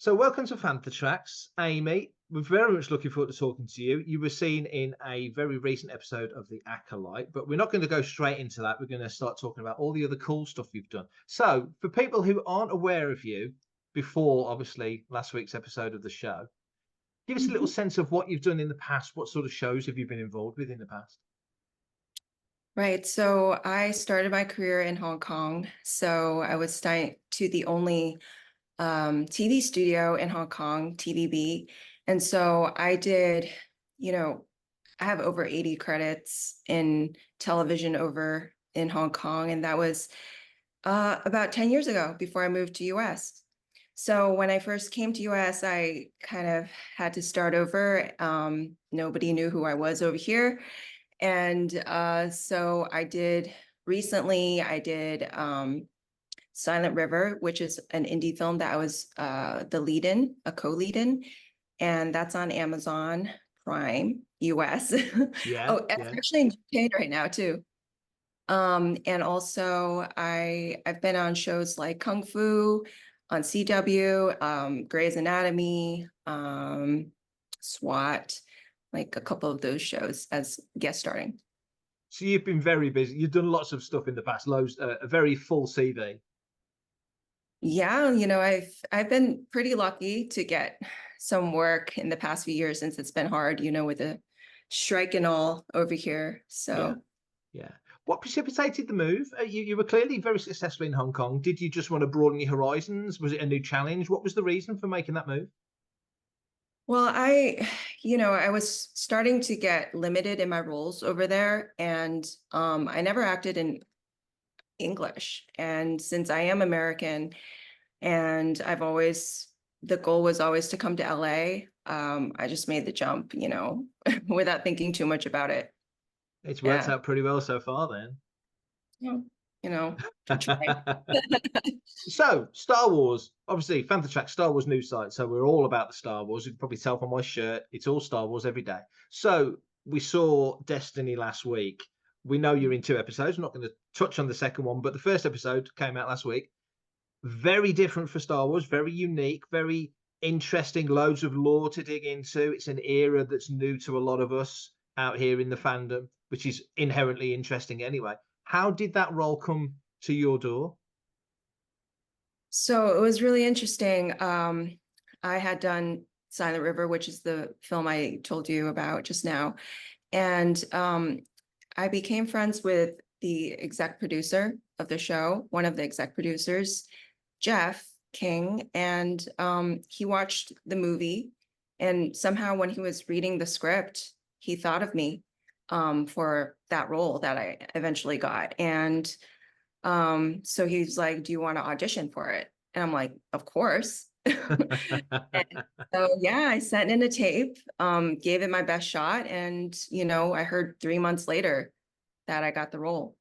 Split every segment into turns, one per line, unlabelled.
So welcome to Fantha Tracks, Amy. We're very much looking forward to talking to you. You were seen in a very recent episode of The Acolyte, but we're not going to go straight into that. We're going to start talking about all the other cool stuff you've done. So for people who aren't aware of you before, obviously, last week's episode of the show, give us a little sense of what you've done in the past. What sort of shows have you been involved with in the past?
Right. So I started my career in Hong Kong. So I was signed to the only TV studio in Hong Kong, TVB. And so I did, I have over 80 credits in television over in Hong Kong. And that was about 10 years ago before I moved to US. So when I first came to US, I kind of had to start over. Nobody knew who I was over here. And so I did Silent River, which is an indie film that I was the lead in, a co-lead in, and that's on Amazon Prime US.
Yeah,
Oh, it's actually in UK right now too. And also I've been on shows like Kung Fu on CW, Grey's Anatomy, SWAT, like a couple of those shows as guest starring.
So you've been very busy. You've done lots of stuff in the past, loads, a very full CV.
Yeah, I've been pretty lucky to get some work in the past few years since it's been hard, with the strike and all over here. So
Yeah. What precipitated the move? You were clearly very successful in Hong Kong. Did you just want to broaden your horizons? Was it a new challenge? What was the reason for making that move?
well, I was starting to get limited in my roles over there, and I never acted in English. And since I am American, and the goal was always to come to LA. I just made the jump, without thinking too much about it.
It's worked out pretty well so far then.
Yeah,
So, Star Wars, obviously, Fantha Track, Star Wars news site. So we're all about the Star Wars. You can probably tell from my shirt, it's all Star Wars every day. So we saw Destiny last week. We know you're in 2 episodes. I'm not going to touch on the second one, but the first episode came out last week. Very different for Star Wars, very unique, very interesting, loads of lore to dig into. It's an era that's new to a lot of us out here in the fandom, which is inherently interesting anyway. How did that role come to your door?
So it was really interesting. I had done Silent River, which is the film I told you about just now. And I became friends with the exec producer of the show, one of the exec producers, Jeff King, and he watched the movie, and somehow when he was reading the script, he thought of me for that role that I eventually got. And so he's like, "Do you want to audition for it?" And I'm like, "Of course." So yeah, I sent in a tape, gave it my best shot, and I heard 3 months later that I got the role.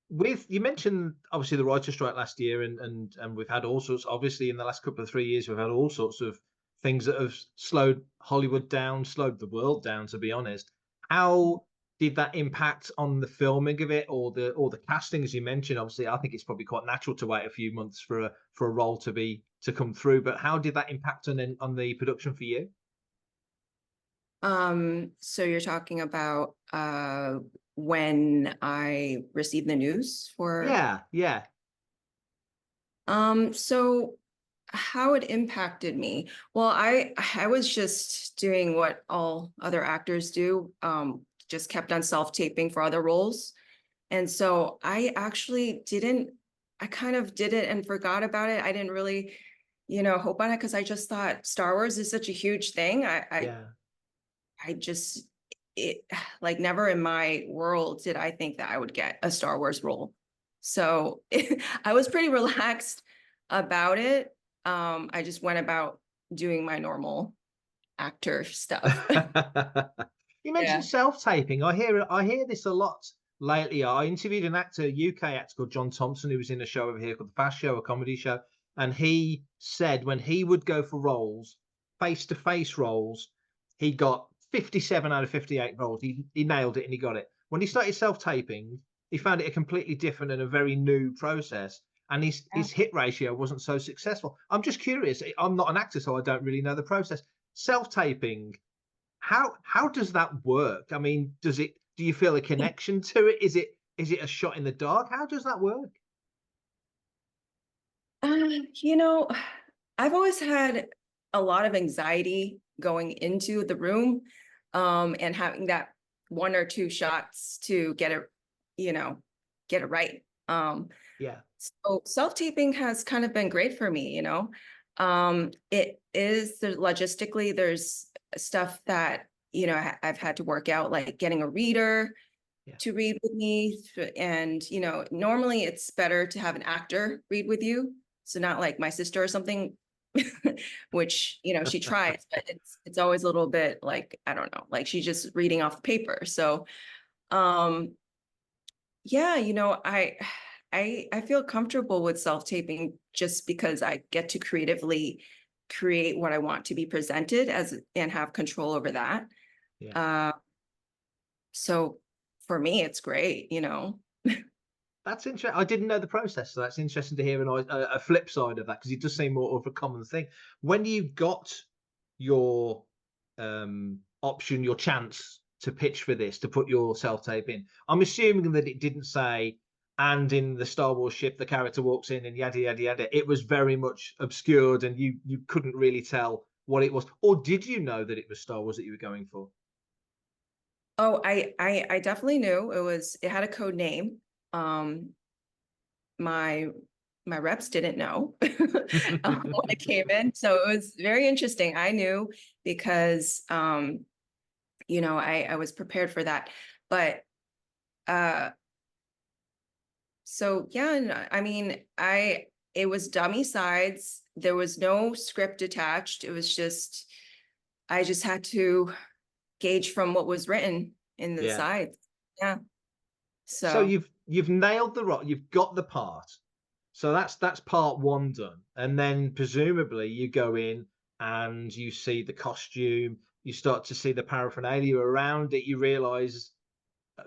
You mentioned obviously the writer strike last year, and we've had all sorts. Obviously, in the last couple of 3 years, we've had all sorts of things that have slowed Hollywood down, slowed the world down. To be honest, how did that impact on the filming of it, or the casting, as you mentioned? Obviously, I think it's probably quite natural to wait a few months for a role to come through. But how did that impact on the production for you?
So you're talking about when I received the news for
Yeah.
So how it impacted me. Well, I was just doing what all other actors do, just kept on self-taping for other roles. And so I kind of did it and forgot about it. I didn't really, hope on it because I just thought Star Wars is such a huge thing. I just it like never in my world did I think that I would get a Star Wars role. So I was pretty relaxed about it. I just went about doing my normal actor stuff.
You mentioned
Yeah.
self-taping. I hear this a lot lately. I interviewed an UK actor called John Thompson, who was in a show over here called The Fast Show, a comedy show. And he said when he would go for roles, face-to-face roles, he got 57 out of 58 roles. He nailed it and he got it. When he started self-taping, he found it a completely different and a very new process. and his hit ratio wasn't so successful. I'm just curious. I'm not an actor, so I don't really know the process. Self-taping, how does that work? I mean, do you feel a connection to it? Is it a shot in the dark? How does that work?
You know, I've always had a lot of anxiety going into the room, and having that one or two shots to get it, get it right.
Yeah,
So self-taping has kind of been great for me, It is logistically, there's stuff that, I've had to work out, like getting a reader
yeah.
to read with me. And, normally it's better to have an actor read with you. So not like my sister or something, which, she tries, but it's always a little bit like, I don't know, like she's just reading off the paper. So, yeah, I feel comfortable with self-taping just because I get to creatively create what I want to be presented as and have control over that.
Yeah.
So for me, it's great,
That's interesting. I didn't know the process, so that's interesting to hear a flip side of that, because it does seem more of a common thing. When you got your option, your chance to pitch for this, to put your self-tape in, I'm assuming that it didn't say, and in the Star Wars ship, the character walks in and yada, yada, yada. It was very much obscured and you couldn't really tell what it was. Or did you know that it was Star Wars that you were going for?
Oh, I definitely knew it had a code name. My my reps didn't know when it came in. So it was very interesting. I knew because I was prepared for that. But so yeah, I mean, it was dummy sides. There was no script attached. It was just I just had to gauge from what was written in the
Yeah.
sides. Yeah.
So
So
you've nailed the role, you've got the part. So that's part one done. And then presumably you go in and you see the costume, you start to see the paraphernalia around it, you realize,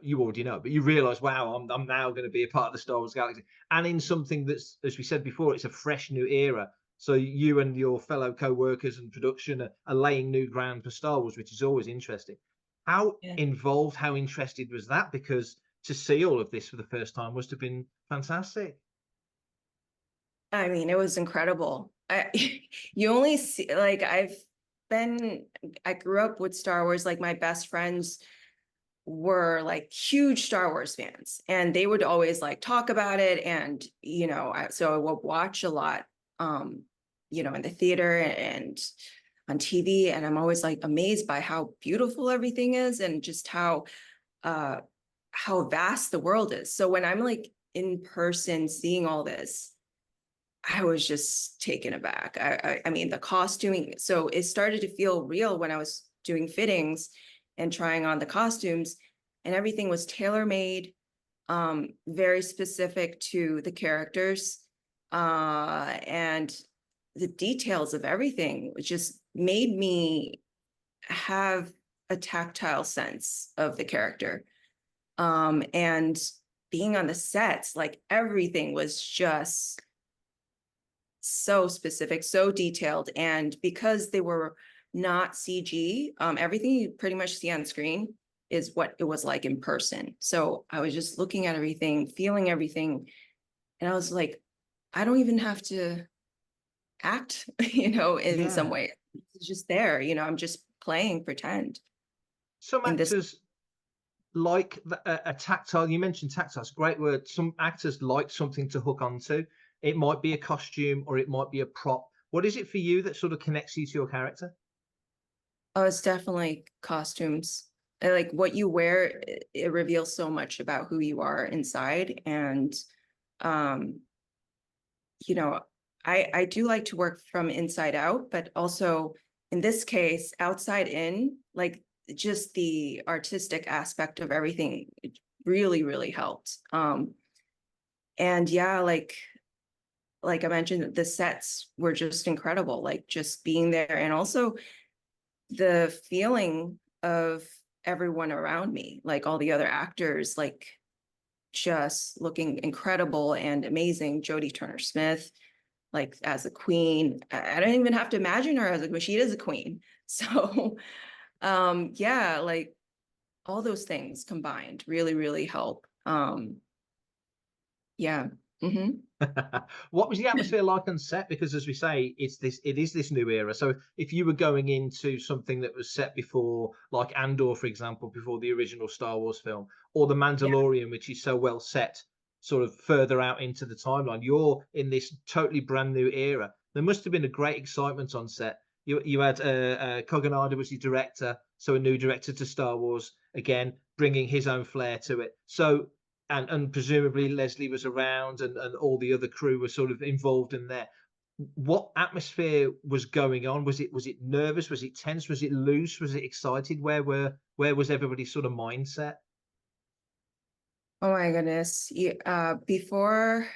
you already know, but you realize, wow, I'm now going to be a part of the Star Wars galaxy. And in something that's, as we said before, it's a fresh new era. So you and your fellow co-workers and production are laying new ground for Star Wars, which is always interesting. How
yeah.
involved, how interested was that? Because to see all of this for the first time must have been fantastic.
I mean, it was incredible. You only see, like, I grew up with Star Wars. Like, my best friends were like huge Star Wars fans, and they would always like talk about it. And, so I would watch a lot, in the theater and on TV. And I'm always like amazed by how beautiful everything is and just how vast the world is. So when I'm like in person seeing all this, I was just taken aback. I mean, the costuming. So it started to feel real when I was doing fittings and trying on the costumes, and everything was tailor made, very specific to the characters, and the details of everything just made me have a tactile sense of the character. And being on the sets, like everything was just so specific, so detailed. And because they were not CG, everything you pretty much see on screen is what it was like in person. So I was just looking at everything, feeling everything. And I was like, I don't even have to act, in some
Yeah.
way. It's just there, I'm just playing pretend
Some
in this.
actors like a tactile, you mentioned tactile, it's a great word. Some actors like something to hook onto. It might be a costume or it might be a prop. What is it for you that sort of connects you to your character?
Oh, it's definitely costumes. Like what you wear, it reveals so much about who you are inside. And um, you know, I do like to work from inside out, but also in this case, outside in, like just the artistic aspect of everything it really, really helped. And yeah, like I mentioned, the sets were just incredible, like just being there, and also the feeling of everyone around me, like all the other actors, like just looking incredible and amazing. Jodie Turner-Smith, like as a queen. I don't even have to imagine her as a queen. She is a queen. So yeah, like all those things combined really, really help. Yeah. Mm-hmm.
What was the atmosphere like on set? Because as we say, it is this new era. So if you were going into something that was set before, like Andor, for example, before the original Star Wars film, or The
Yeah.
Mandalorian, which is so well set, sort of further out into the timeline, you're in this totally brand new era. There must have been a great excitement on set. You had Kogonada was the director, so a new director to Star Wars, again bringing his own flair to it. So and presumably Leslie was around and all the other crew were sort of involved in there. What atmosphere was going on? Was it nervous? Was it tense? Was it loose? Was it excited? Where was everybody's sort of mindset?
Oh my goodness. Before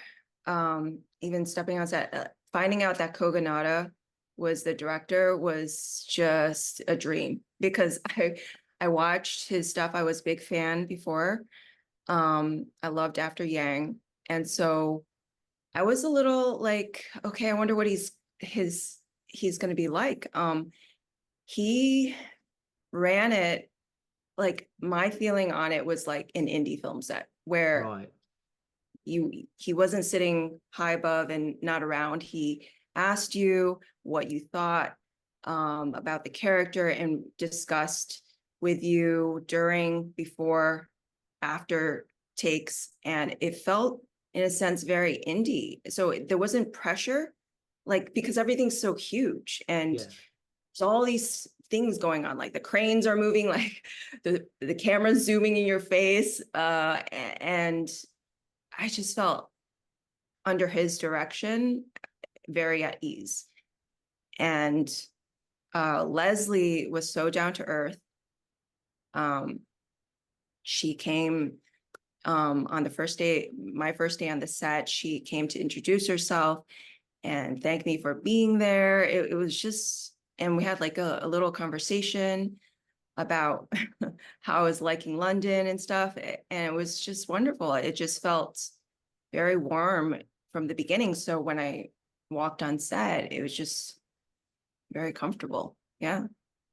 even stepping on set, finding out that Kogonada was the director was just a dream because I watched his stuff. I was a big fan before. I loved After Yang. And so I was a little like, okay, I wonder what he's going to be like. He ran it, like my feeling on it was like an indie film set where
Right.
he wasn't sitting high above and not around. He asked you what you thought about the character and discussed with you during, before, after takes, and it felt in a sense very indie. So there wasn't pressure, like because everything's so huge and
Yeah.
there's all these things going on, like the cranes are moving, like the camera's zooming in your face, and I just felt under his direction very at ease. And Leslie was so down to earth. She came on the first day, my first day on the set. She came to introduce herself and thank me for being there. It was just, and we had like a little conversation about how I was liking London and stuff. And it was just wonderful. It just felt very warm from the beginning. So when I walked on set, it was just very comfortable. Yeah.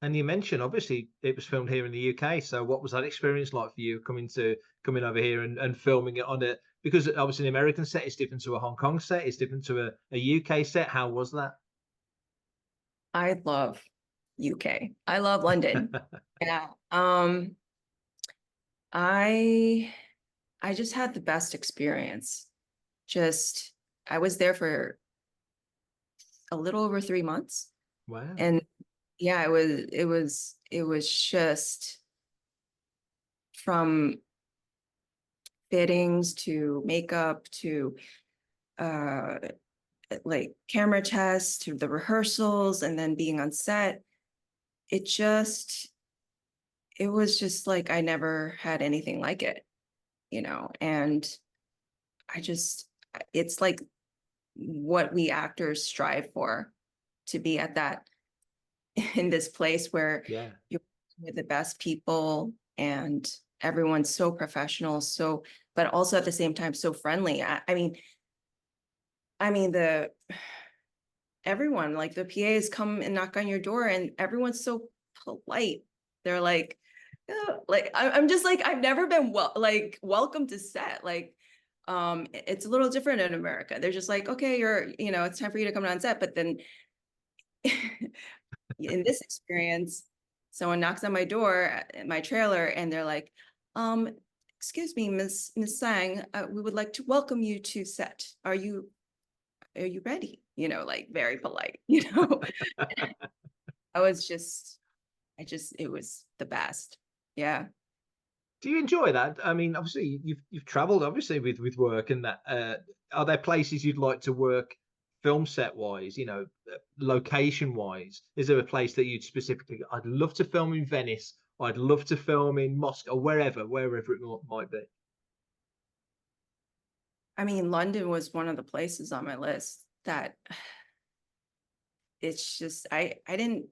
And you mentioned obviously it was filmed here in the UK. So what was that experience like for you coming over here and filming it on it? Because obviously an American set is different to a Hong Kong set, it's different to a UK set. How was that?
I love UK. I love London. Yeah. I I just had the best experience. Just I was there for a little over 3 months.
Wow.
And yeah, it was just from fittings to makeup to uh like camera tests to the rehearsals and then being on set. It just it was just like I never had anything like it, and I just it's like what we actors strive for, to be at that in this place where
Yeah.
you're with the best people and everyone's so professional, so but also at the same time so friendly. I mean the everyone, like the PAs come and knock on your door and everyone's so polite. They're like, "Yeah," like I'm just like I've never been welcome to set. Like it's a little different in America. They're just like, okay, it's time for you to come on set. But then in this experience, someone knocks on my door at my trailer and they're like, um, excuse me, Miss Tsang, we would like to welcome you to set. Are you ready? Like very polite, I was just, it was the best. Yeah.
Do you enjoy that? I mean, obviously you've traveled obviously with work and that. Are there places you'd like to work film set wise? Location wise. Is there a place that you'd specifically? I'd love to film in Venice. I'd love to film in Moscow, wherever it might be.
I mean, London was one of the places on my list that it's just, I didn't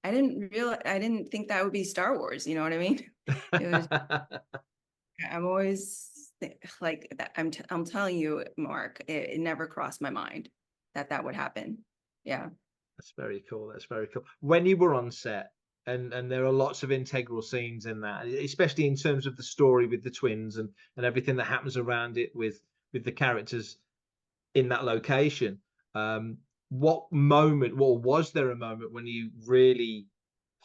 think that would be Star Wars. You know what I mean? It was, I'm always like that. I'm telling you, Mark, it never crossed my mind that that would happen. Yeah.
That's very cool. That's very cool. When you were on set, and there are lots of integral scenes in that, especially in terms of the story with the twins and everything that happens around it with the characters in that location. What moment, or was there a moment when you really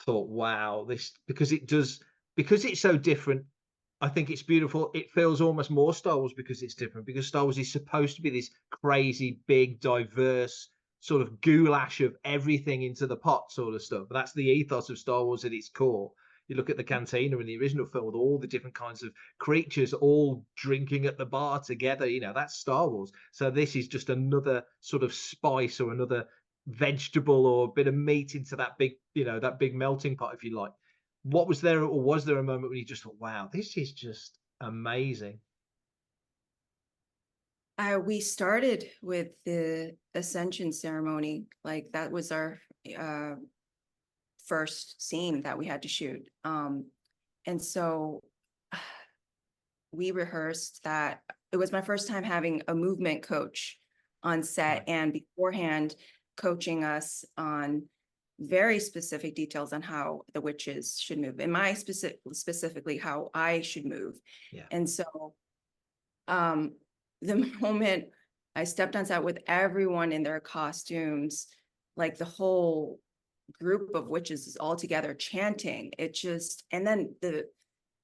thought, wow, this, because it does, because it's so different, I think it's beautiful. It feels almost more Star Wars because it's different, because Star Wars is supposed to be this crazy, big, diverse sort of goulash of everything into the pot sort of stuff. That's the ethos of Star Wars at its core. You look at the cantina in the original film with all the different kinds of creatures all drinking at the bar together. You know, that's Star Wars. So this is just another sort of spice or another vegetable or a bit of meat into that big, you know, that big melting pot, if you like. What was there, or was there a moment when you just thought, wow, this is just amazing?
We started with the ascension ceremony. Like that was our uh, first scene that we had to shoot. And so we rehearsed that. It was my first time having a movement coach on set,
Right.
and beforehand coaching us on very specific details on how the witches should move, and my specifically how I should move.
Yeah.
And so um the moment I stepped on set with everyone in their costumes, like the whole group of witches is all together chanting, it just, and then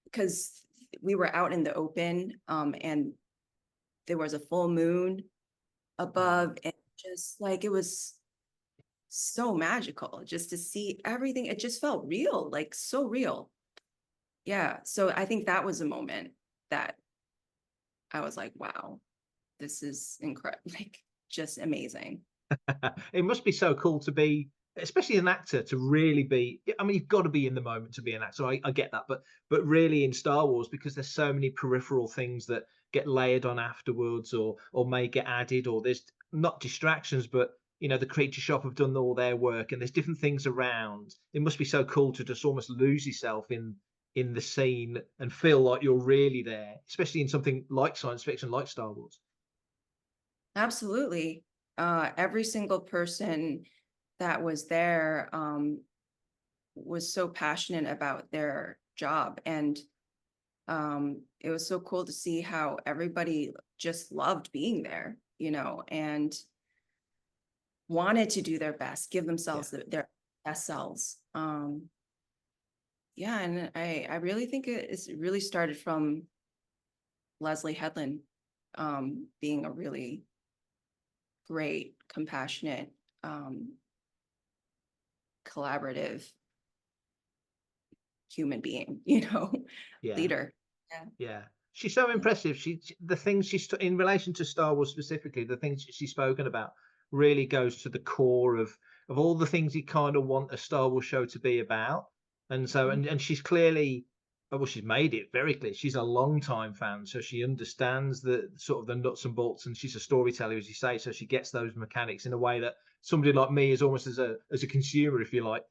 because we were out in the open, and there was a full moon
Wow.
above, and just like it was so magical just to see everything. It just felt real, like so real. Yeah. So I think that was a moment that I was like, wow, this is incredible, like just amazing.
It must be so cool to be, especially an actor, to really be. I mean, you've got to be in the moment to be an actor. I get that, but really in Star Wars, because there's so many peripheral things that get layered on afterwards, or may get added, or there's not distractions, but you know, the creature shop have done all their work, and there's different things around. It must be so cool to just almost lose yourself in the scene and feel like you're really there, especially in something like science fiction, like Star Wars.
Absolutely. Every single person that was there was so passionate about their job, and it was so cool to see how everybody just loved being there, and wanted to do their best, give
Yeah.
themselves their best selves. Yeah, and I really think it's really started from Leslie Headland being a really great, compassionate, collaborative human being,
Yeah.
leader. Yeah.
Yeah, she's so
Yeah.
impressive. The things in relation to Star Wars specifically, the things she's spoken about really goes to the core of all the things you kind of want a Star Wars show to be about. And so, and she's clearly, well, she's made it very clear. She's a long time fan, so she understands the sort of the nuts and bolts, and she's a storyteller, as you say. So she gets those mechanics in a way that somebody like me is almost as a consumer, if you like,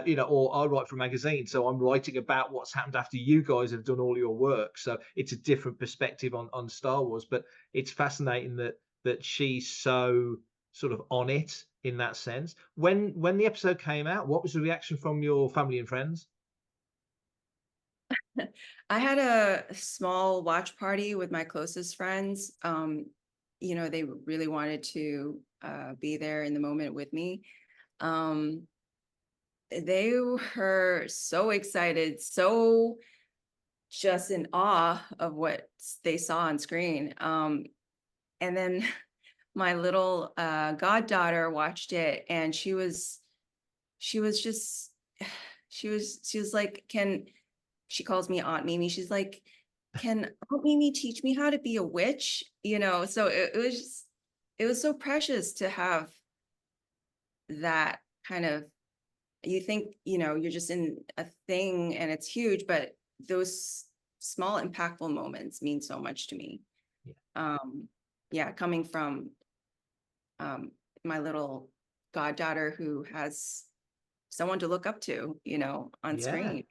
you know, or I write for a magazine, so I'm writing about what's happened after you guys have done all your work. So it's a different perspective on Star Wars, but it's fascinating that she's so sort of on it in that sense. When the episode came out, what was the reaction from your family and friends?
I had a small watch party with my closest friends. They really wanted to be there in the moment with me. Um, they were so excited, so just in awe of what they saw on screen. And then my little goddaughter watched it, and she was just she was like, can she calls me Aunt Mimi. She's like, can Aunt Mimi teach me how to be a witch? So it was just, it was so precious to have that kind of, you think, you're just in a thing and it's huge, but those small impactful moments mean so much to me.
Yeah.
Yeah, coming from my little goddaughter who has someone to look up to, on
Yeah.
screen.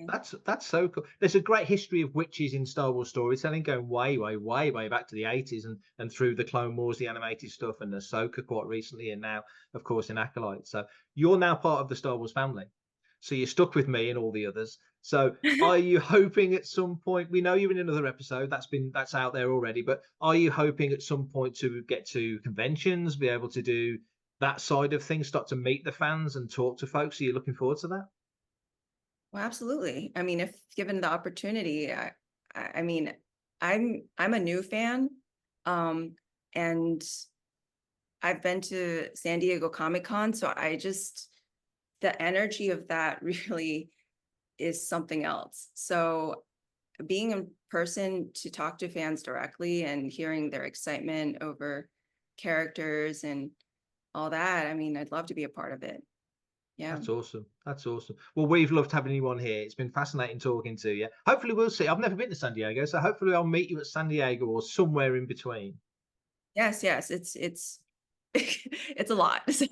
That's so cool. There's a great history of witches in Star Wars storytelling, going way back to the 80s and through the Clone Wars, the animated stuff, and Ahsoka quite recently, and now, of course, in Acolyte. So you're now part of the Star Wars family. So you're stuck with me and all the others. So are you hoping at some point? We know you're in another episode that's out there already, but are you hoping at some point to get to conventions, be able to do that side of things, start to meet the fans and talk to folks? Are you looking forward to that?
Well, absolutely. I mean, if given the opportunity, I mean, I'm a new fan, and I've been to San Diego Comic-Con, so the energy of that really is something else. So being in person to talk to fans directly and hearing their excitement over characters and all that, I mean, I'd love to be a part of it. Yeah.
That's awesome. That's awesome. Well, we've loved having you on here. It's been fascinating talking to you. Hopefully we'll see. I've never been to San Diego, so hopefully I'll meet you at San Diego or somewhere in between.
Yes, it's it's a lot. So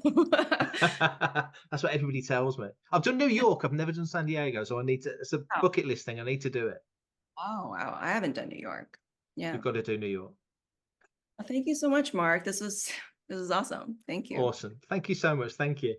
That's what everybody tells me. I've done New York. I've never done San Diego, so I need to. It's a
oh,
bucket list thing. I need to do it.
oh wow, I haven't done New York. Yeah.
We've got to do New York.
Well, thank you so much, Mark. This was awesome. Thank you.
Awesome. Thank you so much. Thank you.